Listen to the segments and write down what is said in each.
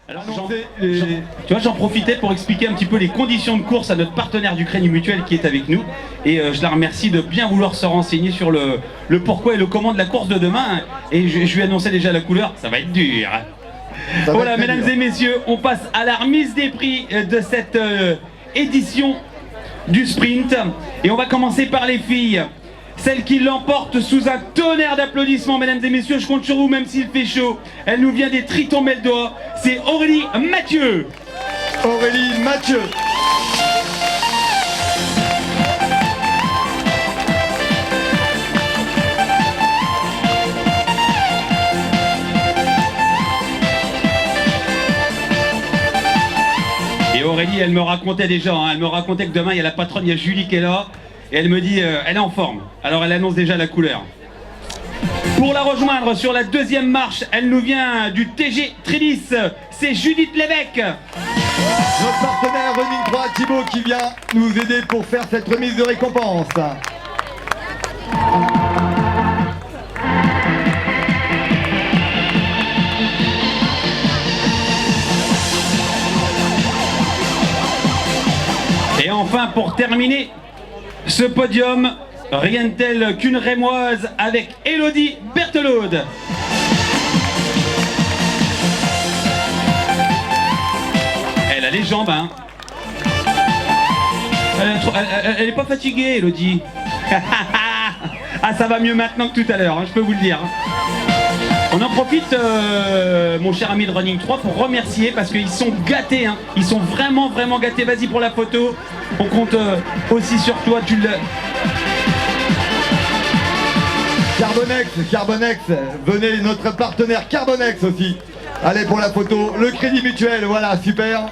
Alors, tu vois, j'en profitais pour expliquer un petit peu les conditions de course à notre partenaire du Crédit Mutuel qui est avec nous. Et je la remercie de bien vouloir se renseigner sur le pourquoi et le comment de la course de demain. Et je lui annonçais déjà la couleur, ça va être dur. Voilà, mesdames et messieurs, on passe à la remise des prix de cette édition du sprint. Et on va commencer par les filles. Celle qui l'emporte sous un tonnerre d'applaudissements, mesdames et messieurs, je compte sur vous même s'il fait chaud. Elle nous vient des Tritons Meldois, c'est Aurélie Mathieu. Aurélie Mathieu. Et Aurélie, elle me racontait déjà, hein, elle me racontait que demain il y a la patronne, il y a Julie qui est là. Et elle me dit, elle est en forme. Alors elle annonce déjà la couleur. Pour la rejoindre sur la deuxième marche, elle nous vient du TG Trélis. C'est Judith Lévesque. Notre partenaire Running 3, Thibaut, qui vient nous aider pour faire cette remise de récompense. Et enfin, pour terminer ce podium, rien de tel qu'une Rémoise avec Élodie Berthelaude. Elle a les jambes, hein. Elle est pas fatiguée, Élodie. Ah, ça va mieux maintenant que tout à l'heure, hein, je peux vous le dire. On en profite, mon cher ami de Running 3, pour remercier parce qu'ils sont gâtés, hein. Ils sont vraiment gâtés. Vas-y pour la photo. On compte aussi sur toi, tu le... Carbonex, venez, notre partenaire Carbonex aussi. Allez pour la photo, le Crédit Mutuel, voilà, super.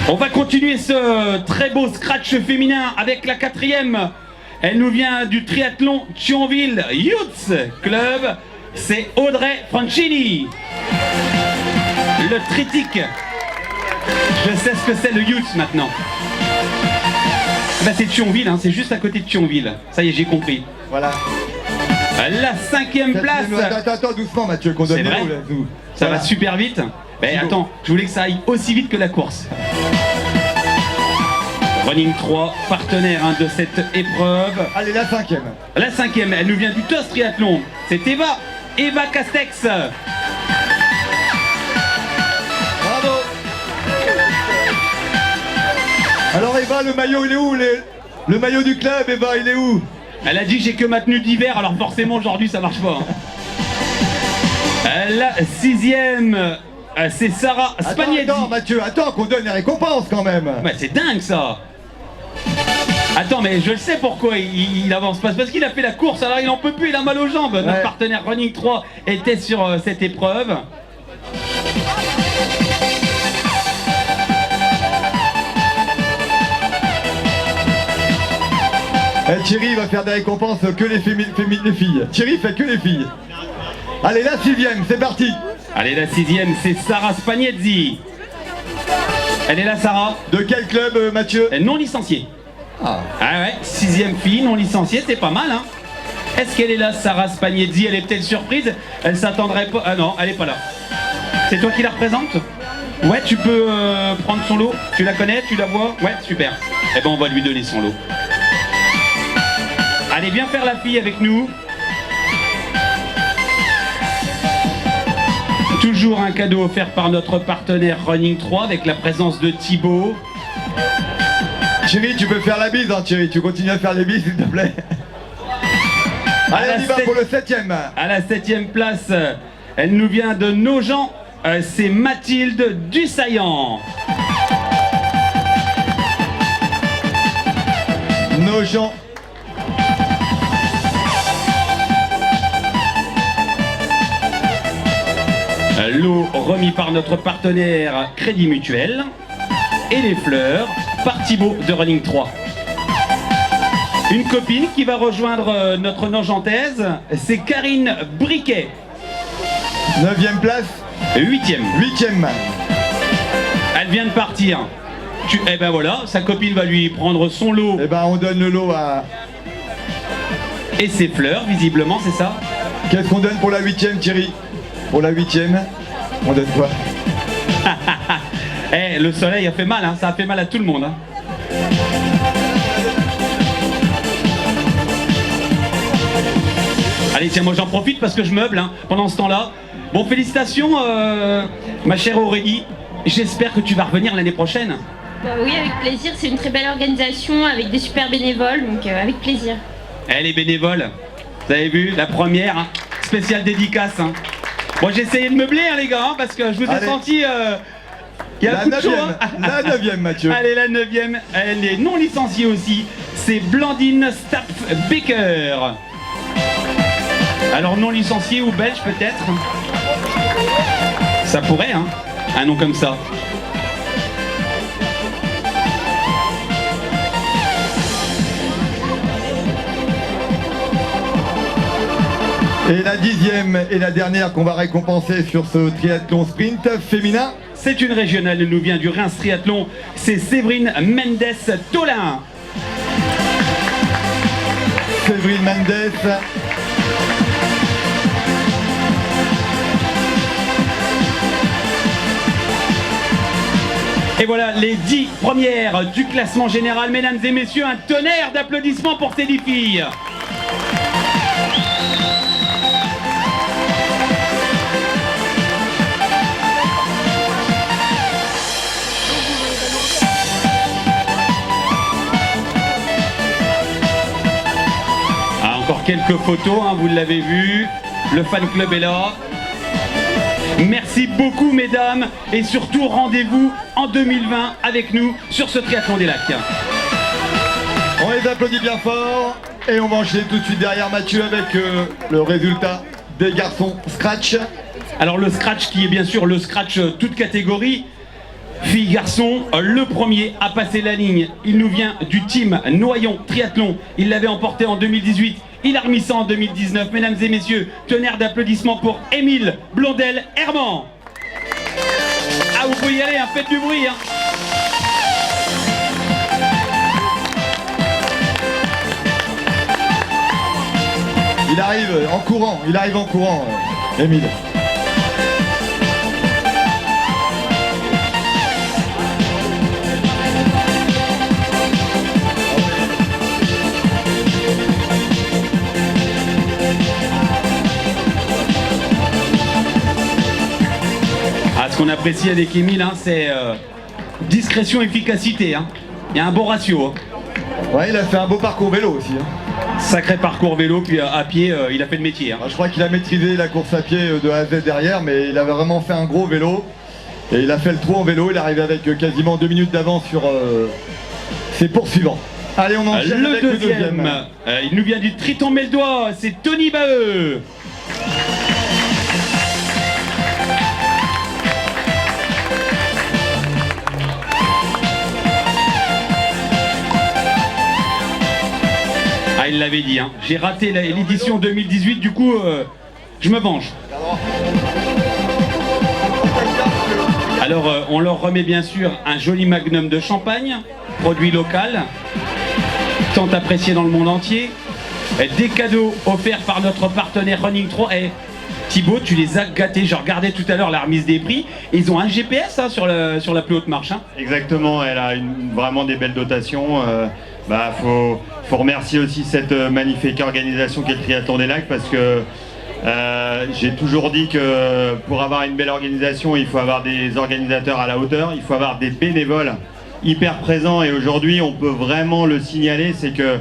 On va continuer ce très beau scratch féminin avec la quatrième. Elle nous vient du triathlon Thionville Youth Club. C'est Audrey Franchini. Le tritique. Je sais ce que c'est le Youth maintenant. Bah c'est Thionville, hein, c'est juste à côté de Thionville. Ça y est, j'ai compris. Voilà. La cinquième place. Attends, doucement Mathieu, qu'on donne C'est vrai. Ça va super vite. Mais attends, je voulais que ça aille aussi vite que la course. Running 3, partenaire hein, de cette épreuve. Allez, la cinquième. La cinquième, elle nous vient du TOS Triathlon. C'est Eva Castex. Bravo. Alors Eva, le maillot il est où le maillot du club, Eva, il est où? Elle a dit j'ai que ma tenue d'hiver, alors forcément aujourd'hui ça marche pas. La sixième, c'est Sarah Spagnetti. Attends Mathieu, attends qu'on donne les récompenses quand même. Ouais, c'est dingue ça. Attends, mais je le sais pourquoi il avance pas. C'est parce qu'il a fait la course, alors il en peut plus, il a mal aux jambes. Ouais. Notre partenaire Running 3 était sur cette épreuve. Thierry va faire des récompenses que les filles. Thierry fait que les filles. Allez, la sixième, c'est parti. Allez, la sixième, c'est Sarah Spagnetti. Elle est là, Sarah. De quel club, Mathieu? Non licenciée. Ah ouais, sixième fille, non licenciée, c'est pas mal, hein. Est-ce qu'elle est là, Sarah Spagnetti? Elle est peut-être surprise. Elle s'attendrait pas... Ah non, elle est pas là. C'est toi qui la représente? Ouais, tu peux prendre son lot. Tu la connais, tu la vois? Ouais, super. Eh ben, on va lui donner son lot. Allez, viens faire la fille avec nous. Toujours un cadeau offert par notre partenaire Running 3 avec la présence de Thibaut. Thierry, tu peux faire la bise, hein, Thierry. Tu continues à faire les bises, s'il te plaît. Allez, on y va pour le septième. À la septième place, elle nous vient de Nogent. C'est Mathilde Dussaillant. Nogent. Lot remis par notre partenaire Crédit Mutuel. Et les fleurs par Thibaut de Running 3. Une copine qui va rejoindre notre Nogentaise, c'est Karine Briquet. 9e place. 8e. 8e. Elle vient de partir. Eh ben voilà, sa copine va lui prendre son lot. Eh ben on donne le lot à... Et ses fleurs, visiblement, c'est ça? Qu'est-ce qu'on donne pour la 8e, Thierry? Pour la 8e, on donne quoi? Eh, le soleil a fait mal, hein, ça a fait mal à tout le monde. Hein. Allez, tiens, moi j'en profite parce que je meuble hein, pendant ce temps-là. Bon, félicitations, ma chère Aurélie. J'espère que tu vas revenir l'année prochaine. Oui, avec plaisir. C'est une très belle organisation avec des super bénévoles, donc avec plaisir. Eh, les bénévoles, vous avez vu, la première, hein, spéciale dédicace. Hein. Bon, j'ai essayé de meubler, hein, les gars, hein, parce que je vous ai senti... il y a la un coup de chaud, hein. La 9e, Mathieu. Allez, la 9e, elle est non licenciée aussi. C'est Blandine Stapf-Becker. Alors, non licenciée ou belge, peut-être? Ça pourrait, hein, un nom comme ça. Et la 10e et la dernière qu'on va récompenser sur ce triathlon sprint féminin. C'est une régionale, elle nous vient du Reims Triathlon. C'est Séverine Mendes-Tolin. Séverine Mendes. Et voilà les 10 premières du classement général. Mesdames et messieurs, un tonnerre d'applaudissements pour ces 10 filles. Ah, encore quelques photos, hein, vous l'avez vu. Le fan club est là. Merci beaucoup mesdames et surtout rendez-vous en 2020 avec nous sur ce triathlon des lacs. On les applaudit bien fort et on va enchaîner tout de suite derrière Mathieu avec le résultat des garçons scratch. Alors le scratch qui est bien sûr le scratch toute catégorie. Filles, garçons, le premier à passer la ligne, il nous vient du team Noyon Triathlon. Il l'avait emporté en 2018. Il a remis ça en 2019. Mesdames et messieurs, tonnerre d'applaudissements pour Émile Blondel-Herman. Ah, vous pouvez y aller, hein, faites du bruit. Hein. Il arrive en courant, Émile. Ce qu'on apprécie avec Émile, hein, c'est discrétion, efficacité. Hein. Il y a un bon ratio. Hein. Ouais, il a fait un beau parcours vélo aussi. Hein. Sacré parcours vélo, puis à pied, il a fait le métier. Hein. Je crois qu'il a maîtrisé la course à pied de A à Z derrière, mais il avait vraiment fait un gros vélo. Et il a fait le trou en vélo, il est arrivé avec quasiment 2 minutes d'avance sur ses poursuivants. Allez, on enchaîne avec le deuxième. Il nous vient du Triton Meldois, c'est Tony Baheux. Ah, il l'avait dit, hein. J'ai raté l'édition 2018, du coup, je me venge. Alors, on leur remet bien sûr un joli magnum de champagne, produit local, tant apprécié dans le monde entier. Des cadeaux offerts par notre partenaire Running 3. Et Thibaut, tu les as gâtés. Je regardais tout à l'heure la remise des prix. Ils ont un GPS hein, sur la plus haute marche. Hein. Exactement, elle a vraiment des belles dotations. Faut remercier aussi cette magnifique organisation qu'est le Triathlon des Lacs parce que j'ai toujours dit que pour avoir une belle organisation, il faut avoir des organisateurs à la hauteur, il faut avoir des bénévoles hyper présents et aujourd'hui on peut vraiment le signaler, c'est que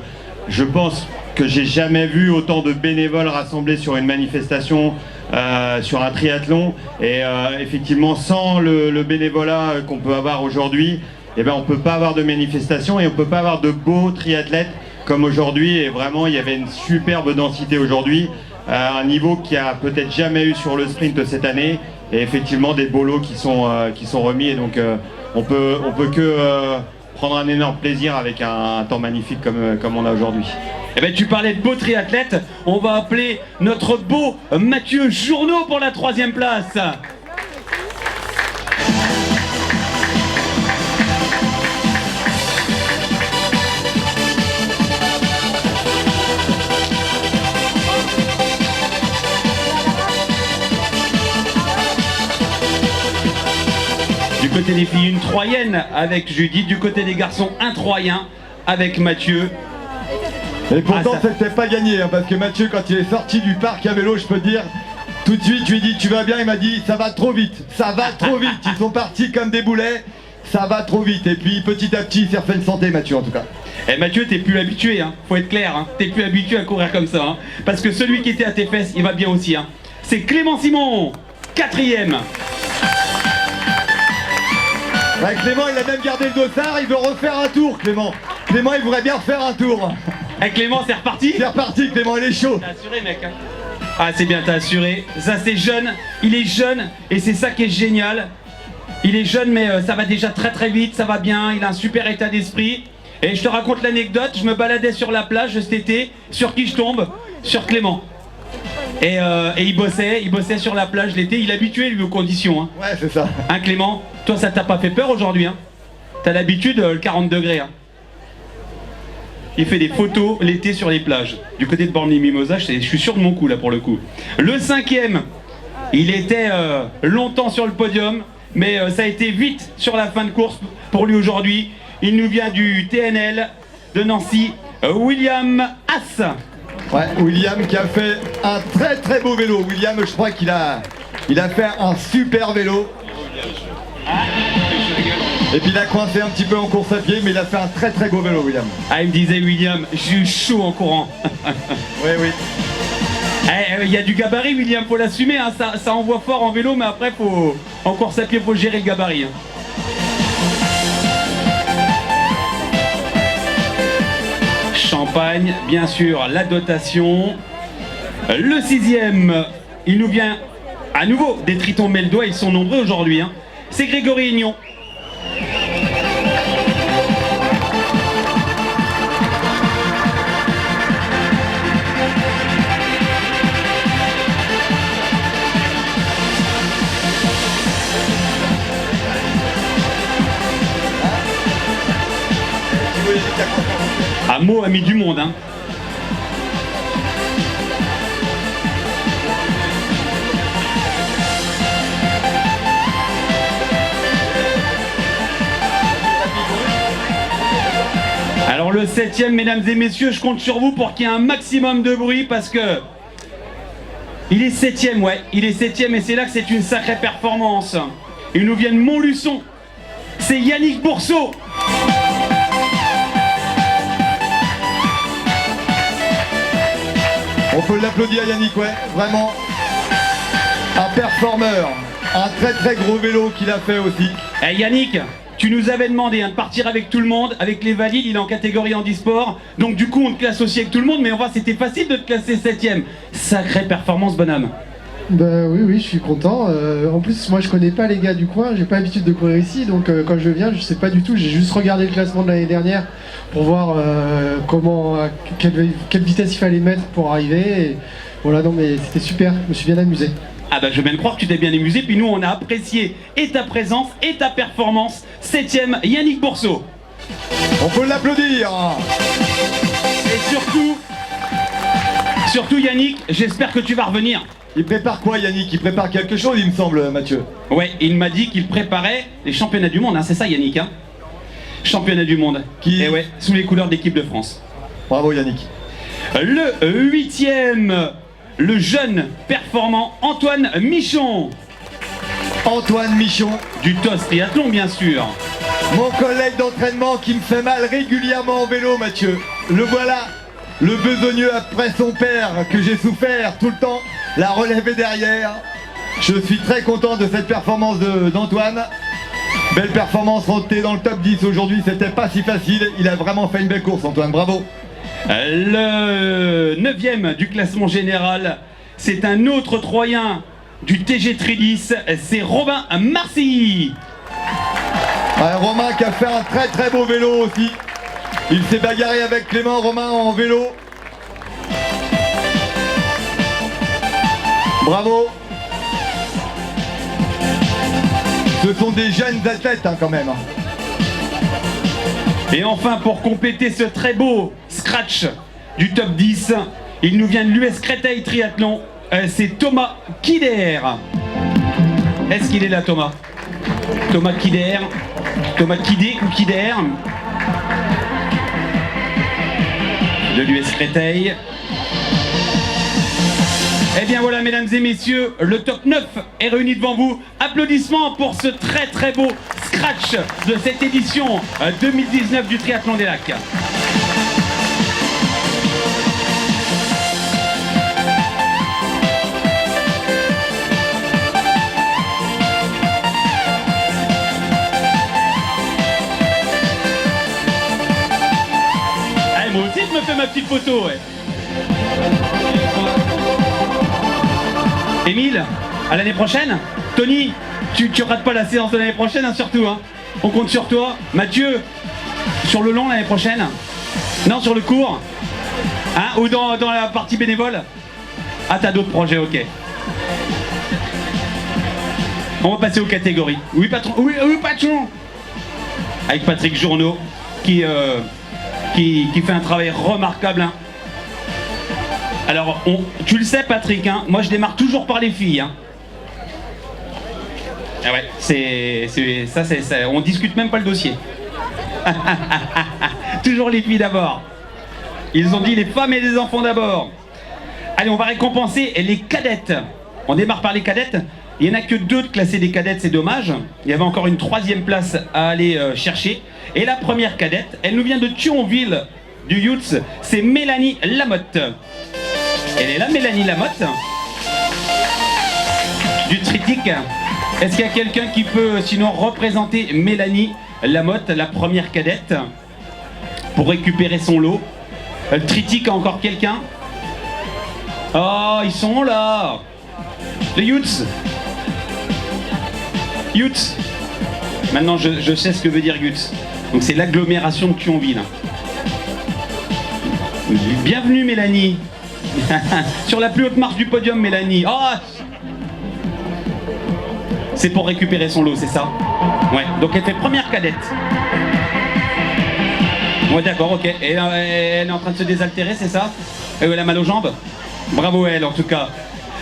je pense que j'ai jamais vu autant de bénévoles rassemblés sur une manifestation, sur un triathlon et effectivement sans le bénévolat qu'on peut avoir aujourd'hui, eh ben, on ne peut pas avoir de manifestation et on ne peut pas avoir de beaux triathlètes comme aujourd'hui et vraiment il y avait une superbe densité aujourd'hui, un niveau qu'il n'y a peut-être jamais eu sur le sprint cette année et effectivement des beaux lots qui sont remis et donc on peut que prendre un énorme plaisir avec un temps magnifique comme on a aujourd'hui. Eh ben, tu parlais de beaux triathlètes, on va appeler notre beau Mathieu Journeau pour la 3e place. côté des filles, une Troyenne avec Judith. Du côté des garçons, un Troyen avec Mathieu. Et pourtant c'était pas gagné, hein, parce que Mathieu, quand il est sorti du parc à vélo, je peux te dire, tout de suite, je lui ai dit tu vas bien, il m'a dit ça va trop vite, ça va trop vite. Ils sont partis comme des boulets, ça va trop vite. Et puis petit à petit, il s'est refait une santé, Mathieu, en tout cas. Eh Mathieu, t'es plus habitué, hein. Faut être clair, hein. T'es plus habitué à courir comme ça, hein. Parce que celui qui était à tes fesses, il va bien aussi, hein. C'est Clément Simon, 4e. Ouais, Clément, il a même gardé le dossard, il veut refaire un tour, Clément. Clément, il voudrait bien refaire un tour. Eh Clément, c'est reparti. C'est reparti, Clément, il est chaud. T'as assuré, mec, hein. Ah, c'est bien, t'as assuré. Ça, c'est jeune. Il est jeune et c'est ça qui est génial. Il est jeune, mais ça va déjà très très vite, ça va bien. Il a un super état d'esprit. Et je te raconte l'anecdote, je me baladais sur la plage cet été. Sur qui je tombe? Sur Clément. Et il bossait sur la plage l'été. Il est habitué, lui, aux conditions, hein. Ouais, c'est ça. Hein, Clément? Toi, ça t'a pas fait peur aujourd'hui, hein? T'as l'habitude, le 40 degrés, hein. Il fait des photos l'été sur les plages. Du côté de Borny-Mimosa, je suis sûr de mon coup là pour le coup. Le 5e, il était longtemps sur le podium, mais ça a été vite sur la fin de course pour lui aujourd'hui. Il nous vient du TNL de Nancy, William Haas. Ouais, William qui a fait un très très beau vélo. William, je crois qu'il a fait un super vélo. Et puis il a coincé un petit peu en course à pied, mais il a fait un très très beau vélo, William. Ah, il me disait William, j'ai eu chaud en courant. Oui, oui. Il y a du gabarit, William, faut l'assumer, hein. Ça envoie fort en vélo, mais après, en course à pied, faut gérer le gabarit, hein. Champagne, bien sûr, la dotation. Le 6e, il nous vient à nouveau des Tritons Meldois, ils sont nombreux aujourd'hui, hein. C'est Grégory Ignon. Un mot ami du monde, hein. Alors le 7e, mesdames et messieurs, je compte sur vous pour qu'il y ait un maximum de bruit parce que il est 7e, ouais, il est 7e et c'est là que c'est une sacrée performance. Il nous vient de Montluçon, c'est Yannick Bourseau. On peut l'applaudir, Yannick, ouais, vraiment. Un performeur, un très très gros vélo qu'il a fait aussi. Eh Yannick, tu nous avais demandé, hein, de partir avec tout le monde, avec les valides, il est en catégorie handisport, donc du coup on te classe aussi avec tout le monde, mais on voit c'était facile de te classer 7e. Sacrée performance, bonhomme. Bah oui, je suis content. En plus, moi je connais pas les gars du coin, j'ai pas l'habitude de courir ici, donc quand je viens, je sais pas du tout. J'ai juste regardé le classement de l'année dernière pour voir quelle vitesse il fallait mettre pour arriver. Et voilà, non mais c'était super, je me suis bien amusé. Ah bah je veux bien te croire que tu t'es bien amusé, puis nous on a apprécié et ta présence et ta performance. 7e, Yannick Bourseau. On peut l'applaudir. Et surtout Yannick, j'espère que tu vas revenir. Il prépare quoi, Yannick? Il prépare quelque chose, il me semble, Mathieu. Ouais, il m'a dit qu'il préparait les championnats du monde, hein, c'est ça Yannick, hein? Championnat du monde. Et ouais, sous les couleurs de l'équipe de France. Bravo Yannick. Le 8e, le jeune performant Antoine Michon. Antoine Michon. Du TOS Triathlon, bien sûr. Mon collègue d'entraînement qui me fait mal régulièrement en vélo, Mathieu. Le voilà, le besogneux après son père que j'ai souffert tout le temps. La relève est derrière. Je suis très content de cette performance d'Antoine. Belle performance, rentrée dans le top 10 aujourd'hui, c'était pas si facile. Il a vraiment fait une belle course, Antoine, bravo. Le 9e du classement général, c'est un autre Troyen du TG Tridis, c'est Robin Marcilly. Ouais, Romain qui a fait un très très beau vélo aussi. Il s'est bagarré avec Clément Romain en vélo. Bravo. Ce sont des jeunes athlètes, hein, quand même. Et enfin, pour compléter ce très beau scratch du top 10, il nous vient de l'US Créteil Triathlon, c'est Thomas Kider. Est-ce qu'il est là, Thomas? Thomas Kider, Thomas Kidé ou Kider de l'US Créteil. Eh bien voilà, mesdames et messieurs, le top 9 est réuni devant vous. Applaudissements pour ce très très beau scratch de cette édition 2019 du Triathlon des Lacs. Allez, moi aussi je me fais ma petite photo, ouais. Émile, à l'année prochaine. Tony, tu rates pas la séance de l'année prochaine, hein, surtout. Hein. On compte sur toi. Mathieu, sur le long l'année prochaine. Non, sur le court. Hein, ou dans la partie bénévole. Ah, t'as d'autres projets, ok. On va passer aux catégories. Oui, patron. Oui, patron. Avec Patrick Journeau, qui fait un travail remarquable. Hein. Alors, tu le sais, Patrick, hein, moi je démarre toujours par les filles. Hein. Ah ouais, ça, on discute même pas le dossier. Toujours les filles d'abord. Ils ont dit les femmes et les enfants d'abord. Allez, on va récompenser les cadettes. On démarre par les cadettes. Il n'y en a que 2 de classés des cadettes, c'est dommage. Il y avait encore une 3e place à aller chercher. Et la première cadette, elle nous vient de Thionville, du Youth. C'est Mélanie Lamotte. Elle est là, Mélanie Lamotte, du Tritique. Est-ce qu'il y a quelqu'un qui peut sinon représenter Mélanie Lamotte, la première cadette, pour récupérer son lot? Le Tritique a encore quelqu'un? Oh, ils sont là. Les Youths. Youths. Maintenant, je sais ce que veut dire Youths. Donc c'est l'agglomération de Thionville. Bienvenue, Mélanie. Sur la plus haute marche du podium, Mélanie. Oh, c'est pour récupérer son lot, c'est ça? Ouais, donc elle fait première cadette. Ouais, d'accord, ok. Et elle est en train de se désaltérer, c'est ça? Elle a mal aux jambes? Bravo elle, en tout cas.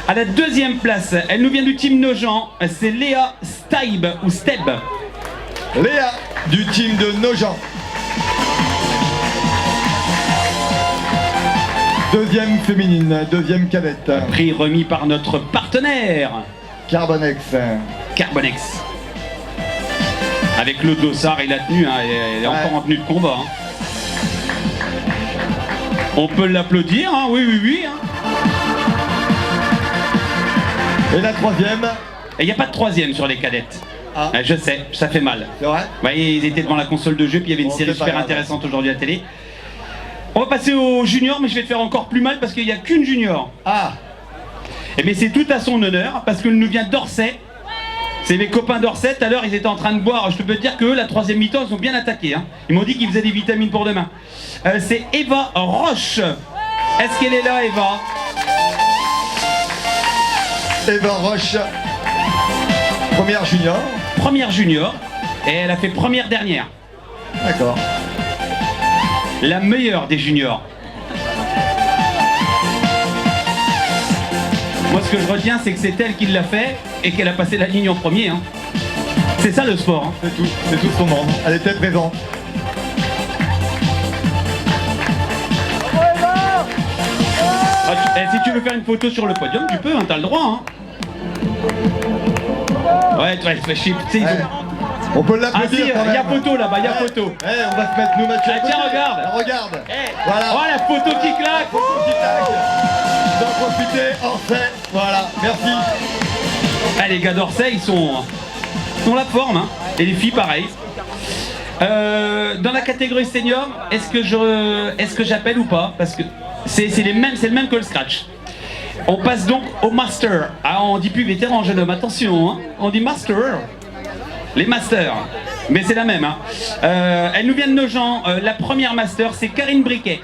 À la 2e place, elle nous vient du team Nogent. C'est Léa Steib ou Steb. Léa, du team de Nogent. 2e féminine, 2e cadette. Prix remis par notre partenaire Carbonex. Carbonex. Avec le dossard et la tenue, hein, elle est encore en tenue de combat. Hein. On peut l'applaudir, hein, oui. Hein. Et la 3e? Et il n'y a pas de 3e sur les cadettes. Ah. Je sais, ça fait mal. C'est vrai? Ouais, ils étaient devant la console de jeu, puis il y avait une série super intéressante aujourd'hui à la télé. On va passer aux juniors, mais je vais te faire encore plus mal parce qu'il n'y a qu'une junior. Ah. Et bien c'est tout à son honneur, parce qu'elle nous vient d'Orsay. C'est mes copains d'Orsay, tout à l'heure ils étaient en train de boire. Je peux te dire qu'eux, la 3e mi-temps, ils ont bien attaqué. Hein. Ils m'ont dit qu'ils faisaient des vitamines pour demain. C'est Eva Roche. Est-ce qu'elle est là, Eva? Eva Roche, première junior. Première junior, et elle a fait première dernière. D'accord. La meilleure des juniors. Moi ce que je retiens c'est que c'est elle qui l'a fait et qu'elle a passé la ligne en premier. Hein. C'est ça le sport. Hein. C'est tout son monde. Elle était présente. Si tu veux faire une photo sur le podium, tu peux, hein, t'as le droit. Hein. Ouais, tu fais chier. On peut Ah si, l'applaudir. il y a photo là-bas, il y a photo. On va se mettre nous Mathieu. Ah, tiens, regarde. Regarde. Voilà. Oh la photo qui claque. D'en profiter, Orsay. Voilà, merci. Ah, les gars d'Orsay, ils sont la forme, hein. Et les filles, pareil. Dans la catégorie senior, est-ce que j'appelle ou pas? Parce que c'est le même que le scratch. On passe donc au master. Ah, on dit plus vétéran, jeune homme, attention, hein. On dit master. Les masters. Mais c'est la même, hein. Elle nous vient de Nogent. La première master, c'est Karine Briquet.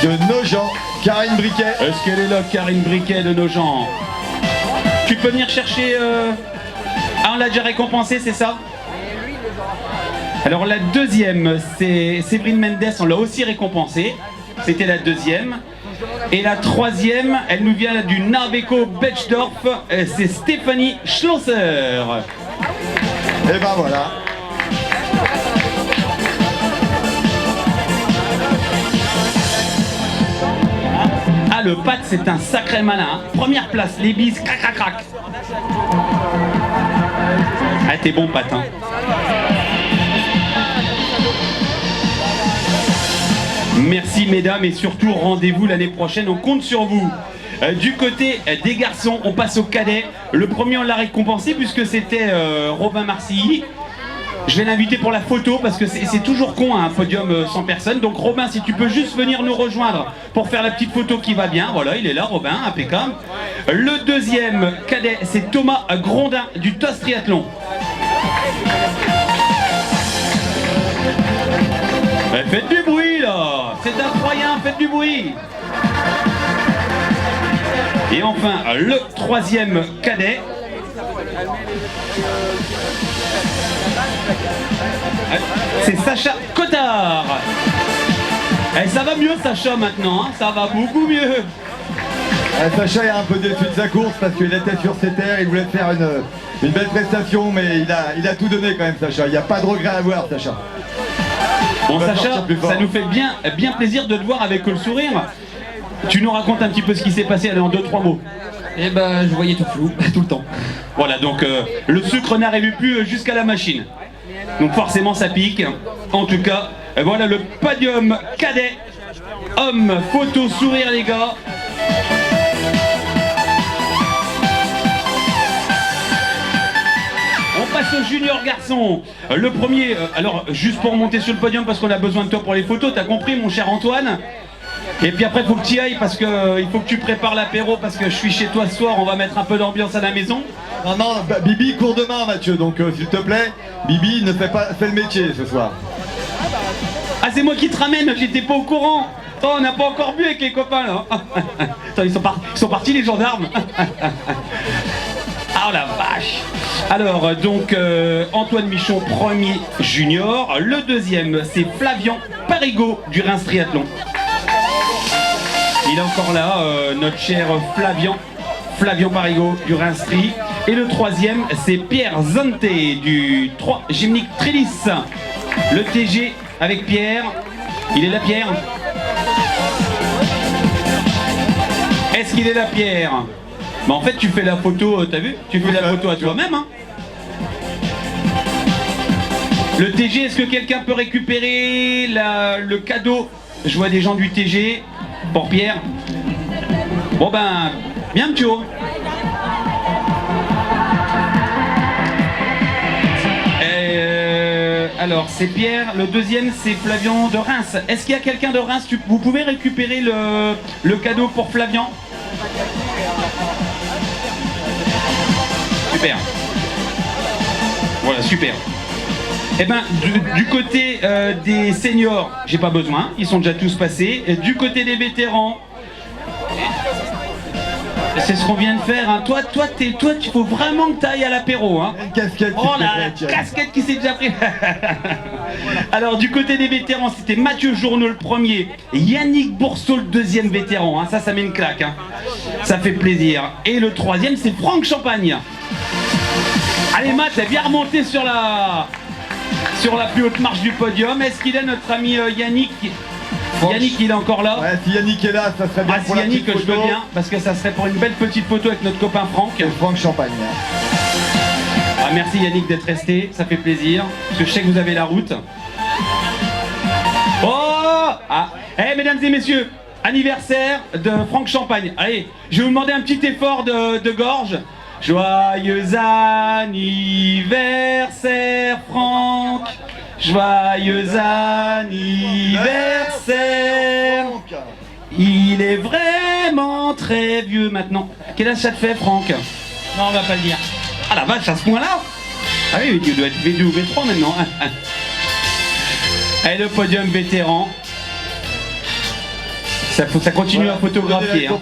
De Nogent, Karine Briquet. Est-ce qu'elle est là, Karine Briquet de Nogent? Tu peux venir chercher... Ah, on l'a déjà récompensé, c'est ça? Alors la deuxième, c'est Séverine Mendes, on l'a aussi récompensée. C'était la deuxième. Et la troisième, elle nous vient du Narbeco Bechdorf, c'est Stéphanie Schlosser. Et ben voilà. Ah, le Pat, c'est un sacré malin. Hein. Première place, les bises, crac, crac, crac. Ah, t'es bon, Pat. Hein. Merci, mesdames, et surtout, rendez-vous l'année prochaine. On compte sur vous. Du côté des garçons, on passe au cadet. Le premier, on l'a récompensé puisque c'était Robin Marcilly. Je vais l'inviter pour la photo parce que c'est toujours con un podium sans personne. Donc Robin, si tu peux juste venir nous rejoindre pour faire la petite photo qui va bien. Voilà, il est là, Robin, impeccable. Le deuxième cadet, c'est Thomas Grondin du TOS Triathlon. Faites du bruit là, c'est incroyable, faites du bruit. Et enfin, le troisième cadet. C'est Sacha Cottard. Et ça va mieux Sacha maintenant, hein, ça va beaucoup mieux. Sacha est un peu déçu de sa course parce qu'il était sur ses terres, il voulait faire une belle prestation, mais il a tout donné quand même Sacha, il n'y a pas de regret à avoir Sacha. Bon Sacha, ça nous fait bien plaisir de te voir avec le sourire. Tu nous racontes un petit peu ce qui s'est passé, allez en 2-3 mots. Eh ben, je voyais tout flou, tout le temps. Voilà, donc le sucre n'arrive plus jusqu'à la machine. Donc forcément ça pique. En tout cas, voilà le podium cadet. Homme, photo, sourire les gars. On passe au junior garçon. Le premier, alors juste pour monter sur le podium parce qu'on a besoin de toi pour les photos, t'as compris mon cher Antoine? Et puis après, il faut que tu y ailles parce que il faut que tu prépares l'apéro parce que je suis chez toi ce soir, on va mettre un peu d'ambiance à la maison. Non, Bibi court demain Mathieu, donc s'il te plaît, Bibi ne fait le métier ce soir. Ah, c'est moi qui te ramène, j'étais pas au courant. Oh, on n'a pas encore bu avec les copains là. Attends, ils sont partis les gendarmes. Ah la vache. Alors donc Antoine Michon, premier junior. Le deuxième, c'est Flavian Parigot du Reims Triathlon. Il est encore là, notre cher Flavian Parigot du Reims Tri. Et le troisième, c'est Pierre Zante du 3 Gymnique Trélis. Le TG avec Pierre. Il est là, Pierre? Est-ce qu'il est là, Pierre? Bah en fait, tu fais la photo, t'as vu? Tu fais la photo à toi-même, hein? Le TG, est-ce que quelqu'un peut récupérer le cadeau? Je vois des gens du TG. Pour Pierre. Bon ben, bien Pio. Alors c'est Pierre, le deuxième c'est Flavian de Reims. Est-ce qu'il y a quelqu'un de Reims? Vous pouvez récupérer le cadeau pour Flavian? Super. Voilà, super. Eh ben, du côté des seniors, j'ai pas besoin, ils sont déjà tous passés. Et du côté des vétérans, c'est ce qu'on vient de faire. Hein. Toi, il faut vraiment que tu ailles à l'apéro. Hein. Une casquette. Oh la casquette qui s'est déjà pris. Alors, du côté des vétérans, c'était Mathieu Journeau le premier, Yannick Bourseau le deuxième vétéran. Hein. Ça met une claque. Hein. Ça fait plaisir. Et le troisième, c'est Franck Champagne. Allez, Matt, viens remonter sur la plus haute marche du podium. Est-ce qu'il est notre ami Yannick? Yannick, il est encore là? Ouais, si Yannick est là, ça serait bien pour si Yannick, la petite photo. je veux bien, parce que ça serait pour une belle petite photo avec notre copain Franck. Et Franck Champagne. Ah, merci Yannick d'être resté, ça fait plaisir, parce que je sais que vous avez la route. Oh ah. Mesdames et messieurs, anniversaire de Franck Champagne. Allez, je vais vous demander un petit effort de gorge. Joyeux anniversaire Franck, joyeux anniversaire. Il est vraiment très vieux maintenant. Quel âge ça te fait Franck? Non, on va pas le dire. Ah la vache, à ce point-là? Ah oui, tu dois être V2 ou V3 maintenant. Allez, le podium vétéran. Ça continue à photographier. Hein.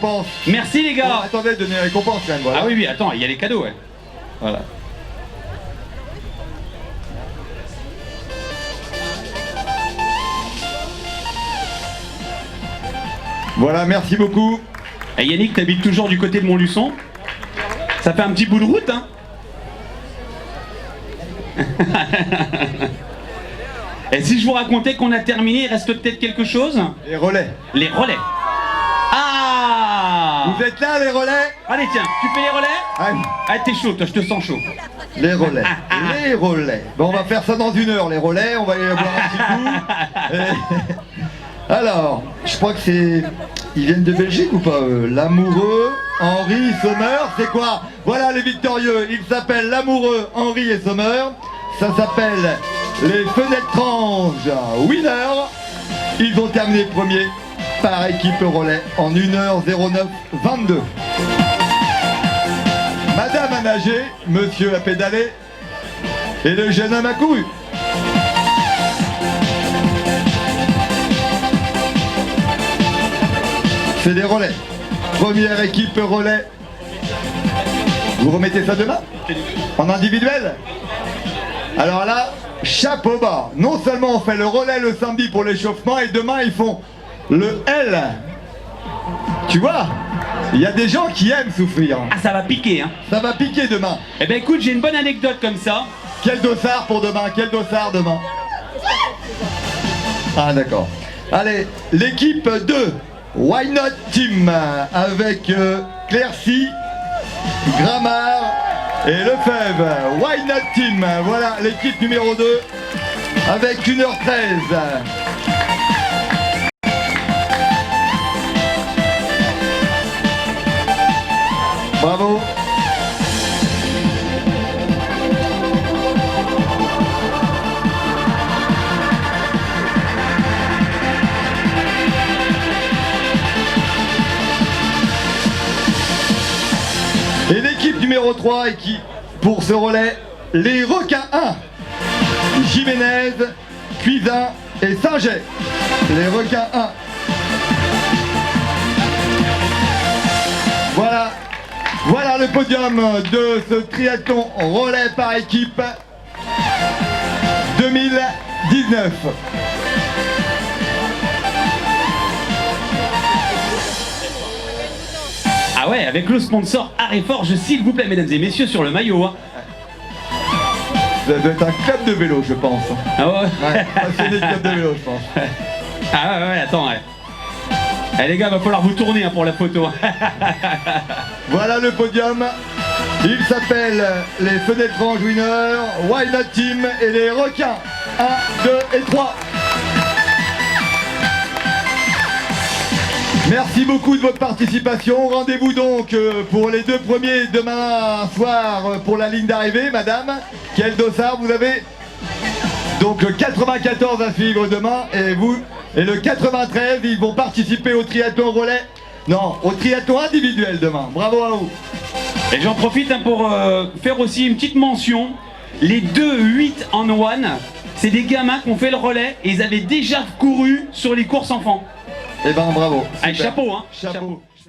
Merci les gars. Attendez, donnez la récompense quand même. Voilà. Ah oui, attends, il y a les cadeaux, ouais. Voilà. Voilà, merci beaucoup. Et Yannick, t'habites toujours du côté de Montluçon. Ça fait un petit bout de route, hein. Et si je vous racontais qu'on a terminé, il reste peut-être quelque chose? Les relais. Les relais. Ah! Vous êtes là, les relais? Allez, tiens, tu fais les relais? Allez, Ah, t'es chaud, toi, je te sens chaud. les relais. Les relais. Bon, on va faire ça dans 1 heure, les relais. On va aller boire un petit coup. Alors, je crois que c'est... Ils viennent de Belgique ou pas, eux? L'amoureux, Henri, Sommer, c'est quoi? Voilà les victorieux. Ils s'appellent l'amoureux, Henri et Sommer. Ça s'appelle les Fenêtres Anges Winner. Ils ont terminé premier par équipe relais en 1h09-22. Madame a nagé, monsieur a pédalé et le jeune homme a couru. C'est des relais. Première équipe relais. Vous remettez ça demain? En individuel? Alors là, chapeau bas. Non seulement on fait le relais le samedi pour l'échauffement et demain ils font le L. Tu vois? Il y a des gens qui aiment souffrir. Ah, ça va piquer, hein. Ça va piquer demain. Eh ben écoute, j'ai une bonne anecdote comme ça. Quel dossard pour demain? Quel dossard demain? Ah d'accord. Allez, l'équipe 2, Why Not Team, avec Clercy, Grammar et Lefebvre. Why Not Team, voilà l'équipe numéro 2, avec 1h13. Bravo. Et l'équipe numéro 3 et qui, pour ce relais, les requins 1, Jiménez, Cuisin et Saint-Gé. Les requins 1. Voilà. Voilà le podium de ce triathlon relais par équipe 2019. Ah ouais, avec le sponsor Areforge, s'il vous plaît, mesdames et messieurs, sur le maillot, hein. Ça doit être un club de vélo, je pense. Ah ouais. Ouais, passionné de club de vélo, je pense. Ah ouais, attends, ouais. Eh les gars, va falloir vous tourner hein, pour la photo. Voilà le podium. Il s'appelle les Fenêtres Anges Winner, Why Not Team et les requins 1, 2 et 3. Merci beaucoup de votre participation. Rendez-vous donc pour les 2 premiers demain soir pour la ligne d'arrivée, madame. Quel dossard vous avez? Donc le 94 à suivre demain et vous et le 93, ils vont participer au triathlon relais. Non, au triathlon individuel demain. Bravo à vous. Et j'en profite hein, pour faire aussi une petite mention. Les 2-8 en one, c'est des gamins qui ont fait le relais et ils avaient déjà couru sur les courses enfants. Eh ben bravo. Allez, Super. chapeau hein. Chapeau.